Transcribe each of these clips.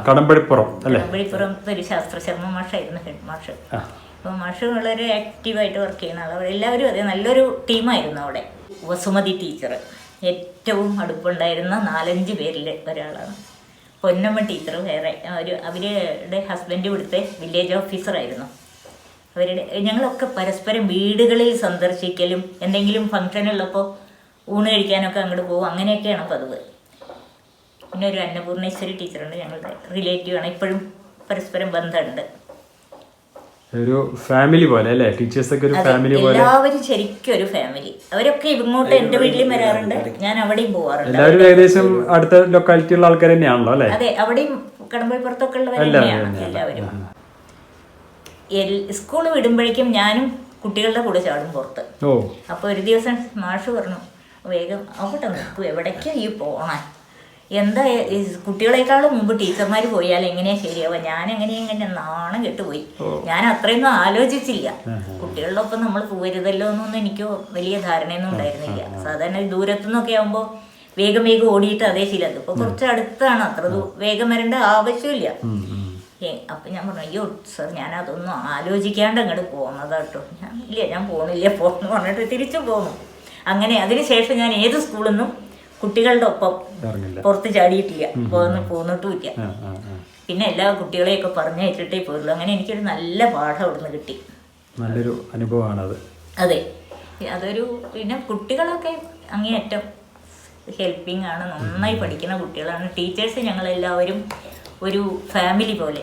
കടമ്പഴിപ്പുറം ഒരു ശാസ്ത്രശർമ്മ മാഷായിരുന്നു ഹെഡ് മാഷ്. അപ്പോൾ മാഷ് വളരെ ആക്റ്റീവായിട്ട് വർക്ക് ചെയ്യുന്ന ആളാണ്. എല്ലാവരും അതെ നല്ലൊരു ടീമായിരുന്നു അവിടെ. വസുമതി ടീച്ചർ ഏറ്റവും അടുപ്പുണ്ടായിരുന്ന 4-5 പേരിൽ ഒരാളാണ്. പൊന്നമ്മ ടീച്ചർ വേറെ, അവരുടെ ഹസ്ബൻഡ് ഇവിടുത്തെ വില്ലേജ് ഓഫീസറായിരുന്നു. ഞങ്ങളൊക്കെ പരസ്പരം വീടുകളിൽ സന്ദർശിക്കലും എന്തെങ്കിലും ഫംഗ്ഷനുള്ളപ്പോൾ ഊണ് കഴിക്കാനൊക്കെ അങ്ങോട്ട് പോകും. അങ്ങനെയൊക്കെയാണ് പതിവ്. പിന്നെ ഒരു അന്നപൂർണേശ്വരി ടീച്ചറുണ്ട്, ഞങ്ങളുടെ റിലേറ്റീവാണ്. ഇപ്പോഴും പരസ്പരം ബന്ധമുണ്ട്. ഒരു ഫാമിലി പോലെ അല്ലേ ടീച്ചേഴ്സൊക്കെ? ഒരു ഫാമിലി പോലെ എല്ലാവരും ശരിക്കും ഒരു ഫാമിലി. അവരൊക്കെ ഇങ്ങോട്ട് എന്റെ വീട്ടിലും വരാറുണ്ട്, ഞാൻ അവിടെയും പോവാറുണ്ട്. എല്ലാവരും ഏകദേശം അടുത്ത ലൊക്കാലിറ്റിയുള്ള ആൾക്കാർ തന്നെയാണല്ലോ അല്ലേ? അതെ, അവിടെയും കടമ്പഴിപ്പുറത്തൊക്കെ ഉള്ളവർ തന്നെയാണ് എല്ലാവരും. സ്കൂൾ വിടുമ്പോഴേക്കും ഞാനും കുട്ടികളുടെ കൂടെ ചാടും പുറത്ത്. അപ്പൊ ഒരു ദിവസം മാഷ് പറഞ്ഞു, വേഗം അവിടെ നിൽക്കൂ, എവിടേക്കാ ഈ പോണേ, എന്താ കുട്ടികളെക്കാളും മുമ്പ് ടീച്ചർമാർ പോയാൽ എങ്ങനെയാ ശരിയാവുക? ഞാൻ എങ്ങനെ നാണം കെട്ടുപോയി. ഞാൻ അത്രയൊന്നും ആലോചിച്ചില്ല. കുട്ടികളുടെ ഒപ്പം നമ്മൾ പോകരുതല്ലോ എന്നൊന്നും എനിക്ക് വലിയ ധാരണയൊന്നും ഉണ്ടായിരുന്നില്ല. സാധാരണ ദൂരത്തുനിന്നൊക്കെ ആകുമ്പോൾ വേഗം ഓടിയിട്ട് അതേ ശീലം. ഇപ്പൊ കുറച്ച് അടുത്താണ്, അത്ര വേഗം വരേണ്ട ആവശ്യമില്ല. അപ്പൊ ഞാൻ പറഞ്ഞു, അയ്യോ സർ, ഞാൻ അതൊന്നും ആലോചിക്കാണ്ട് അങ്ങോട്ട് പോകുന്നതാട്ടോ. ഞാൻ പോണില്ല പോന്ന് പറഞ്ഞിട്ട് തിരിച്ചു പോന്നു. അങ്ങനെ അതിനുശേഷം ഞാൻ ഏത് സ്കൂളിൽ നിന്നും കുട്ടികളുടെ ഒപ്പം പുറത്ത് ചാടിയിട്ടില്ല, പോന്നിട്ടുമില്ല. പിന്നെ എല്ലാ കുട്ടികളെയൊക്കെ പറഞ്ഞയച്ചിട്ടേ പോയുള്ളൂ. അങ്ങനെ എനിക്കൊരു നല്ല പാഠം അവിടുന്ന് കിട്ടി. നല്ലൊരു അനുഭവമാണത്. അതെ, അതൊരു പിന്നെ കുട്ടികളൊക്കെ അങ്ങേയറ്റം ഹെൽപ്പിംഗ് ആണ്, നന്നായി പഠിക്കുന്ന കുട്ടികളാണ്. ടീച്ചേഴ്സ് ഞങ്ങളെല്ലാവരും ഒരു ഫാമിലി പോലെ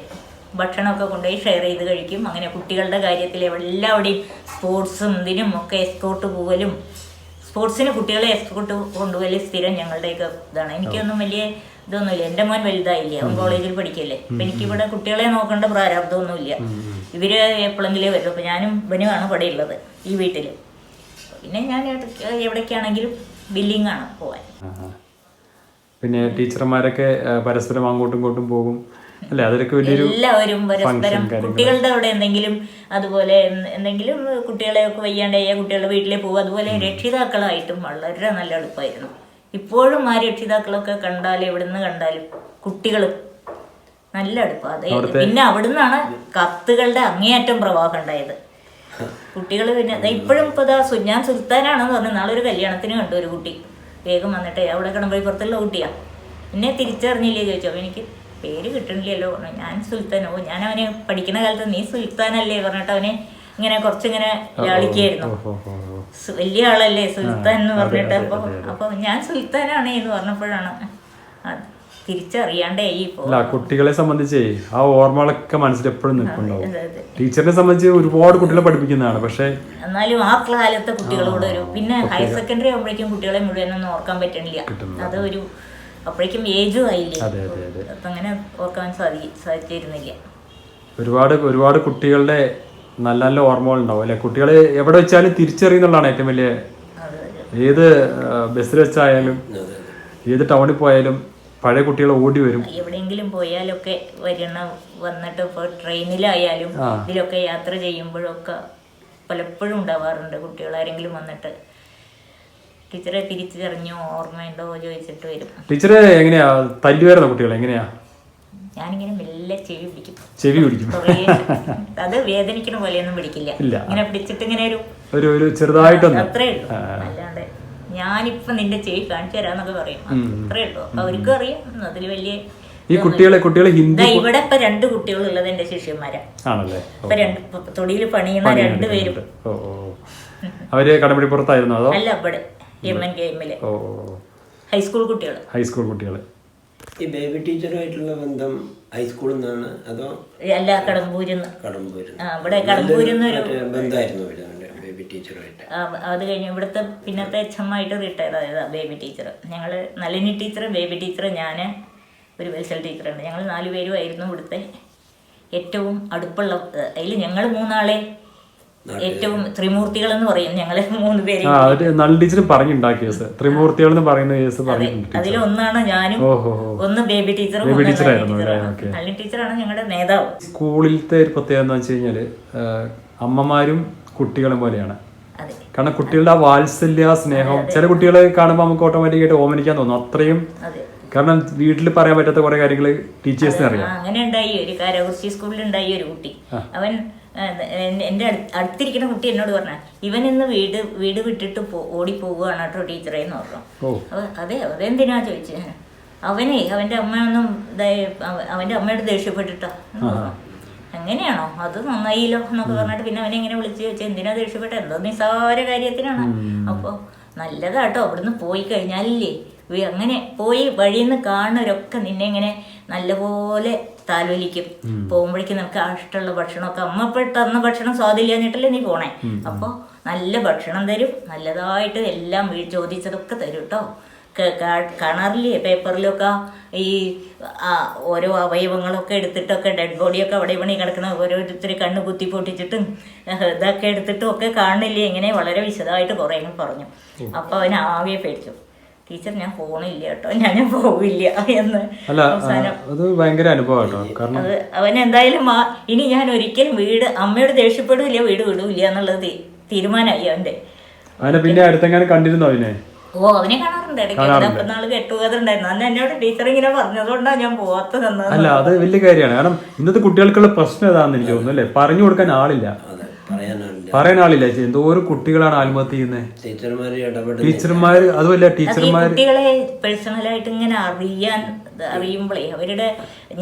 ഭക്ഷണമൊക്കെ കൊണ്ടുപോയി ഷെയർ ചെയ്ത് കഴിക്കും. അങ്ങനെ കുട്ടികളുടെ കാര്യത്തിൽ എല്ലാവരുടെയും സ്പോർട്സും ഇതിനും ഒക്കെ എസ്കോർട്ട് പോകലും, സ്പോർട്സിന് കുട്ടികളെ എക്സ്പോർട്ട് കൊണ്ടുപോകല് സ്ഥിരം ഞങ്ങളുടെയൊക്കെ ഇതാണ്. എനിക്കൊന്നും വലിയ ഇതൊന്നുമില്ല. എൻ്റെ മോൻ വലുതായില്ലേ, അവൻ കോളേജിൽ പഠിക്കല്ലേ. അപ്പം എനിക്കിവിടെ കുട്ടികളെ നോക്കേണ്ട പ്രാരാബ്ദമൊന്നുമില്ല. ഇവര് എപ്പോഴെങ്കിലും വരും. അപ്പം ഞാനും ഇവനുമാണ് ഇവിടെ ഉള്ളത് ഈ വീട്ടിൽ. പിന്നെ ഞാൻ എവിടേക്കാണെങ്കിലും ബില്ലിംഗ് ആണ് പോവാൻ. പിന്നെ ടീച്ചർമാരൊക്കെ പരസ്പരം അങ്ങോട്ടും ഇങ്ങോട്ടും പോകും അല്ലെ? അതൊക്കെ എല്ലാവരും പരസ്പരം കുട്ടികളുടെ അവിടെ എന്തെങ്കിലും അതുപോലെ എന്തെങ്കിലും കുട്ടികളെയൊക്കെ വയ്യാണ്ടായ കുട്ടികളുടെ വീട്ടിലേക്ക് പോകും. അതുപോലെ രക്ഷിതാക്കളായിട്ടും വളരെ നല്ല എളുപ്പമായിരുന്നു. ഇപ്പോഴും ആ രക്ഷിതാക്കളൊക്കെ കണ്ടാലും എവിടുന്ന് കണ്ടാലും കുട്ടികളും നല്ല അടുപ്പം. അതെ, പിന്നെ അവിടുന്നാണ് കത്തുകളുടെ അങ്ങേയറ്റം പ്രവാഹം ഉണ്ടായത്. കുട്ടികൾ പിന്നെ ഇപ്പോഴും ഇപ്പൊ ഞാൻ സുൽത്താനാണെന്ന് പറഞ്ഞു. നാളെ ഒരു കല്യാണത്തിന് കണ്ടു ഒരു കുട്ടി വേഗം വന്നിട്ട്, അവിടെ കടമ്പഴിപ്പുറത്തുള്ള കുട്ടിയാ. പിന്നെ തിരിച്ചറിഞ്ഞില്ലേ ചോദിച്ചു. അപ്പൊ എനിക്ക് പേര് കിട്ടണില്ലല്ലോ പറഞ്ഞു. ഞാൻ സുൽത്താനോ, ഞാൻ അവന് പഠിക്കുന്ന കാലത്ത് നീ സുൽത്താനല്ലേ പറഞ്ഞിട്ട് അവനെ ഇങ്ങനെ കുറച്ചിങ്ങനെ ലാളിക്കായിരുന്നു. വലിയ ആളല്ലേ സുൽത്താൻ എന്ന് പറഞ്ഞിട്ട്. അപ്പൊ ഞാൻ സുൽത്താനാണ് എന്ന് പറഞ്ഞപ്പോഴാണ് തിരിച്ചറിയാണ്ടേ ഈ കുട്ടികളെ സംബന്ധിച്ച് ആ ഓർമ്മകളൊക്കെ മനസ്സിൽ എപ്പോഴും നിൽക്കുന്നുണ്ടാവും. ടീച്ചറിനെ സംബന്ധിച്ച് ഒരുപാട് കുട്ടികളെ പഠിപ്പിക്കുന്നതാണ്. പക്ഷെ എന്നാലും ആ കാലത്തെ കുട്ടികളോട് ഒരു പിന്നെ ഹയർ സെക്കൻഡറി ആകുമ്പോഴേക്കും കുട്ടികളെ മുഴുവനൊന്നും ഓർക്കാൻ പറ്റണില്ല. അത് ഒരു അപ്പോഴേക്കും ഏജും ആയില്ലേ, അങ്ങനെ ഓർക്കാൻ സാധിച്ചിരുന്നില്ല. ഒരുപാട് കുട്ടികളുടെ നല്ല നല്ല ഓർമ്മകൾ ഉണ്ടാവും അല്ലെ? കുട്ടികളെ എവിടെ വെച്ചാലും തിരിച്ചറിയുന്നുള്ളതാണ് ഏറ്റവും വലിയ. ഏത് ബസ്സിൽ വെച്ചായാലും ഏത് ടൗണിൽ പോയാലും പഴയ കുട്ടികൾ ഓടി വരും. എവിടെയെങ്കിലും പോയാലൊക്കെ വന്നിട്ട് ഇപ്പോൾ ട്രെയിനിലായാലും ഇതിലൊക്കെ യാത്ര ചെയ്യുമ്പോഴൊക്കെ പലപ്പോഴും ഉണ്ടാവാറുണ്ട് കുട്ടികളാരെങ്കിലും വന്നിട്ട് ടീച്ചറെ തിരിച്ചറിഞ്ഞോ ഓർമ്മയുണ്ടോ ചോദിച്ചിട്ട് വരും. ടീച്ചറെ എങ്ങനെയാ തല്ലുവായിരുന്നോ കുട്ടികളെ? എങ്ങനെയാ? ഞാനിങ്ങനെ മെല്ലെ ചെവി പിടിക്കും. അത് വേദനിക്കണ പോലെയൊന്നും പിടിക്കില്ല. ഇങ്ങനെ പിടിച്ചിട്ട് ഇങ്ങനെ ഒരു ചെറുതായിട്ടൊന്നും അത്രേ ഉള്ളൂ. അല്ലാണ്ട് ഞാനിപ്പൊ നിന്റെ ചെവി കാണിച്ചു തരാന്നൊക്കെ പറയും. അത്രേ ഉള്ളൂ. അവർക്കും അറിയാം അതിൽ വലിയ ഈ കുട്ടികളെ ഹിന്ദി. ഇവിടെ ഇപ്പൊ 2 കുട്ടികളുള്ളത് എന്റെ ശിഷ്യന്മാരാ. ഇപ്പൊ തൊടിയിൽ പണിയുന്ന 2 പേരും അവര് കടമ്പഴിപ്പുറത്തായിരുന്നു അതോ? അല്ല, ഇവിടെ MNKM-ല് ഹൈസ്കൂൾ കുട്ടികൾ. ഈ ബേബി ടീച്ചറുമായിട്ടുള്ള ബന്ധം ഹൈസ്കൂളിൽ നിന്നാണ് അതോ? അല്ല, കടമ്പൂരിന്ന്. ഇവിടെ കടമ്പൂരിന്ന് ഒരു ബന്ധമായിരുന്നു ബേബി ടീച്ചറുമായിട്ട്. അത് കഴിഞ്ഞ് ഇവിടുത്തെ പിന്നത്തെ HM-ആയിട്ട് റിട്ടയർ ആയതാ ബേബി ടീച്ചർ. ഞങ്ങള് നളിനി ടീച്ചർ, ബേബി ടീച്ചർ, ഞാന് ഒരു വെൽസൽ ടീച്ചറുണ്ട്. ഞങ്ങൾ 4 പേരും ആയിരുന്നു ഇവിടുത്തെ ഏറ്റവും അടുപ്പുള്ള. അതിൽ ഞങ്ങൾ 3 ആളെ ഏറ്റവും ത്രിമൂർത്തികൾ എന്ന് പറയും. ഞങ്ങള് 3 പേര്. അതിലൊന്നാണ് ഞാനും, ഒന്ന് ബേബി ടീച്ചറും, നളിനി ടീച്ചറാണ് ഞങ്ങളുടെ നേതാവ്. സ്കൂളിലത്തെ ഒരു പ്രത്യേകത എന്ന് വെച്ച് കഴിഞ്ഞാല് അമ്മമാരും കുട്ടികളും പോലെയാണ്. കാരണം കുട്ടികളുടെ ആ വാത്സല്യ സ്നേഹം ചില കുട്ടികളെ കാണുമ്പോൾ നമുക്ക് ഓട്ടോമാറ്റിക്കായിട്ട് ഓമനിക്കാൻ തോന്നും. അത്രയും കാരണം വീട്ടിൽ പറയാൻ പറ്റാത്ത കുറെ കാര്യങ്ങൾ ടീച്ചേഴ്സിന് അറിയാം. അങ്ങനെ ഉണ്ടായി ഒരു കാരാകുറിശി സ്കൂളിലുണ്ടായി ഒരു കുട്ടി. അവൻ എൻ്റെ അടുത്തിരിക്കുന്ന കുട്ടി എന്നോട് പറഞ്ഞ ഇവൻ ഇന്ന് വീട് വിട്ടിട്ട് ഓടിപ്പോവുകയാണ് കേട്ടോ ടീച്ചറെ എന്ന് പറഞ്ഞു. അതെന്തിനാ ചോദിച്ചു. അവൻ്റെ അമ്മയൊന്നും അവൻ്റെ അമ്മയോട് ദേഷ്യപ്പെട്ടിട്ടാ. അങ്ങനെയാണോ, അത് നന്നായില്ലോ എന്നൊക്കെ പറഞ്ഞിട്ട് പിന്നെ അവനെ ഇങ്ങനെ വിളിച്ച് ചോദിച്ചാൽ എന്തിനാ ദേഷ്യപ്പെട്ട, എന്തോ നിസ്സാര കാര്യത്തിനാണ്. അപ്പോൾ നല്ലതാട്ടോ അവിടുന്ന് പോയി കഴിഞ്ഞാലില്ലേ, അങ്ങനെ പോയി വഴിയിൽ നിന്ന് കാണുന്നവരൊക്കെ നിന്നെ ഇങ്ങനെ നല്ലപോലെ താലോലിക്കും. പോകുമ്പോഴേക്കും നമുക്ക് ഇഷ്ടമുള്ള ഭക്ഷണമൊക്കെ അമ്മ തന്ന ഭക്ഷണം സ്വാദില്ലാഞ്ഞിട്ടല്ലേ നീ പോണേ. അപ്പോൾ നല്ല ഭക്ഷണം തരും, നല്ലതായിട്ട് എല്ലാം ചോദിച്ചതൊക്കെ തരും കേട്ടോ. കാണാറില്ലേ പേപ്പറിലൊക്കെ ഈ ഓരോ അവയവങ്ങളൊക്കെ എടുത്തിട്ടൊക്കെ ഡെഡ് ബോഡിയൊക്കെ അവിടെ ഇവിടെ കിടക്കുന്ന ഓരോരുത്തർ കണ്ണ് കുത്തി പൊട്ടിച്ചിട്ടും ഇതൊക്കെ എടുത്തിട്ടും ഒക്കെ കാണില്ലേ. ഇങ്ങനെ വളരെ വിശദമായിട്ട് കുറേ പറഞ്ഞു. അപ്പോൾ അവൻ ആവിയെ പേടിച്ചു. ടീച്ചർ ഞാൻ പോണില്ല കേട്ടോ, ഞാൻ പോവില്ല എന്ന്. അത് അവൻ എന്തായാലും ഇനി ഞാൻ ഒരിക്കലും അമ്മയോട് ദേഷ്യപ്പെടില്ല, വീട് വിടൂല്ല എന്നുള്ളത് തീരുമാനമായി അവന്റെ. പിന്നെ അടുത്തെങ്ങനെ കണ്ടിരുന്നോ അവനെ? അവനെ കാണാറുണ്ട് ഇടയ്ക്ക്. നാള് കെട്ടുകഥ ഉണ്ടായിരുന്നു. അന്ന് എന്നോട് ടീച്ചർ ഇങ്ങനെ പറഞ്ഞതുകൊണ്ടാണ് ഞാൻ പോവാത്തത്. അല്ല, അത് വലിയ കാര്യമാണ്. കാരണം ഇന്നത്തെ കുട്ടികൾക്കുള്ള പ്രശ്നം ഏതാണെന്ന് എനിക്ക് തോന്നുന്നു അല്ലേ, പറഞ്ഞു കൊടുക്കാൻ ആളില്ല, പറയാൻ ആളില്ല. എന്തോരം കുട്ടികളാണ് ആത്മഹത്യ ചെയ്യുന്നത്. ടീച്ചർമാർ അതുമല്ല, ടീച്ചർമാർ കുട്ടികളെ പേഴ്സണലായിട്ട് ഇങ്ങനെ അറിയുമ്പോഴേ അവരുടെ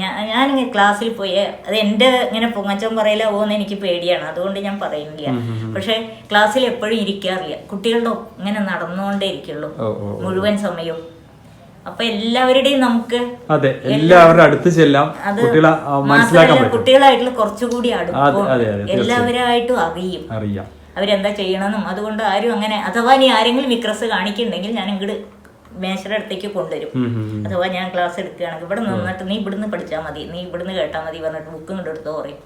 ഞാനിങ്ങനെ ക്ലാസ്സിൽ പോയി അത് എൻ്റെ ഇങ്ങനെ പൊങ്ങച്ചം പറയലാവോന്ന് എനിക്ക് പേടിയാണ്, അതുകൊണ്ട് ഞാൻ പറയുന്നില്ല. പക്ഷെ ക്ലാസ്സിൽ എപ്പോഴും ഇരിക്കാറില്ല, കുട്ടികളുടെ ഇങ്ങനെ നടന്നുകൊണ്ടേ ഇരിക്കുള്ളൂ മുഴുവൻ സമയവും. അപ്പൊ എല്ലാവരുടെയും നമുക്ക് എല്ലാവരുടെ അടുത്ത് ചെല്ലാം, കുട്ടികളായിട്ടുള്ള കുറച്ചുകൂടി അടുപ്പം എല്ലാവരായിട്ടും അറിയാം അവരെന്താ ചെയ്യണമെന്നും. അതുകൊണ്ട് ആരും അങ്ങനെ അഥവാ നീ ആരെങ്കിലും വിക്രസ് കാണിക്കുന്നുണ്ടെങ്കിൽ ഞാൻ ഇങ്ങോട്ട് മേശയുടെ അടുത്തേക്ക് കൊണ്ടുവരും. അഥവാ ഞാൻ ക്ലാസ് എടുക്കുകയാണെങ്കിൽ ഇവിടെ നിന്നിട്ട് നീ ഇവിടുന്ന് പഠിച്ചാൽ മതി, നീ ഇവിടുന്ന് കേട്ടാൽ മതി പറഞ്ഞിട്ട് ബുക്ക് ഇങ്ങോട്ട് എടുത്തോ പറയും.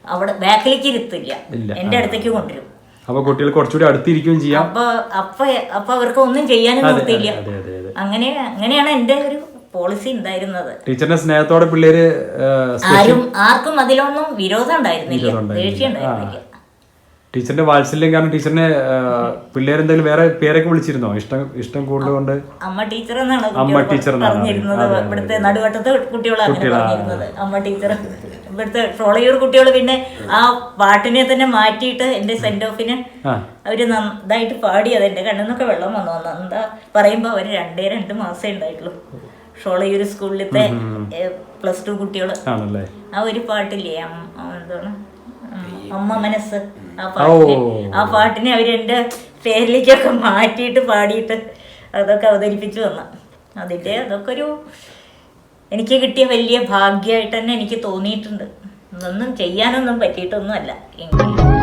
അവിടെ ബാക്കിലേക്ക് ഇരുത്തില്ല, എൻ്റെ അടുത്തേക്ക് കൊണ്ടുവരും. അപ്പൊ കുട്ടികൾ കുറച്ചുകൂടി അടുത്തിരിക്കുകയും ചെയ്യാം. അപ്പൊ അവർക്ക് ഒന്നും ചെയ്യാനും നിർത്തിയില്ല. അങ്ങനെയാണ് എന്റെ ഒരു പോളിസി ഉണ്ടായിരുന്നത്. ടീച്ചറിന്റെ സ്നേഹത്തോടെ പിള്ളേര് ആർക്കും അതിലൊന്നും വിരോധം ഉണ്ടായിരുന്നില്ല, ദേഷ്യം ഉണ്ടായിരുന്നില്ല. ടീച്ചറിന്റെ വാത്സല്യം കാരണം ടീച്ചറിനെ പിള്ളേരെന്തെങ്കിലും വേറെ പേരൊക്കെ വിളിച്ചിരുന്നോ? ഇഷ്ടം കൂടുതലുകൊണ്ട് അമ്മ ടീച്ചർ എന്നാണ് പറഞ്ഞിരുന്നത്. ഇവിടുത്തെ നടുവട്ടത്തെ കുട്ടികളാണ് പറഞ്ഞിരുന്നത് അമ്മ ടീച്ചർ. ഇവിടുത്തെ ട്രോളയൂർ കുട്ടികൾ പിന്നെ ആ പാട്ടിനെ തന്നെ മാറ്റിയിട്ട് എന്റെ സെന്റ് ഓഫിന് അവര് നന്നായിട്ട് പാടിയത്. എന്റെ കണ്ണിന്നൊക്കെ വെള്ളം വന്നു. എന്താ പറയുമ്പോ അവര് 2 മാസമേ ഉണ്ടായിട്ടുള്ളൂ. ഷോളയൂർ സ്കൂളിലത്തെ +2 കുട്ടികള് ആ ഒരു പാട്ടില്ലേ, എന്താണ് അമ്മ മനസ്സ്, ആ പാട്ടിനെ അവരെന്റെ പേരിലേക്കൊക്കെ മാറ്റിയിട്ട് പാടിയിട്ട് അതൊക്കെ അവതരിപ്പിച്ചു വന്ന അതൊക്കെ ഒരു എനിക്ക് കിട്ടിയ വലിയ ഭാഗ്യമായിട്ട് തന്നെ എനിക്ക് തോന്നിയിട്ടുണ്ട്. ഒന്നും ചെയ്യാനൊന്നും പറ്റിയിട്ടൊന്നും അല്ല എങ്കിലും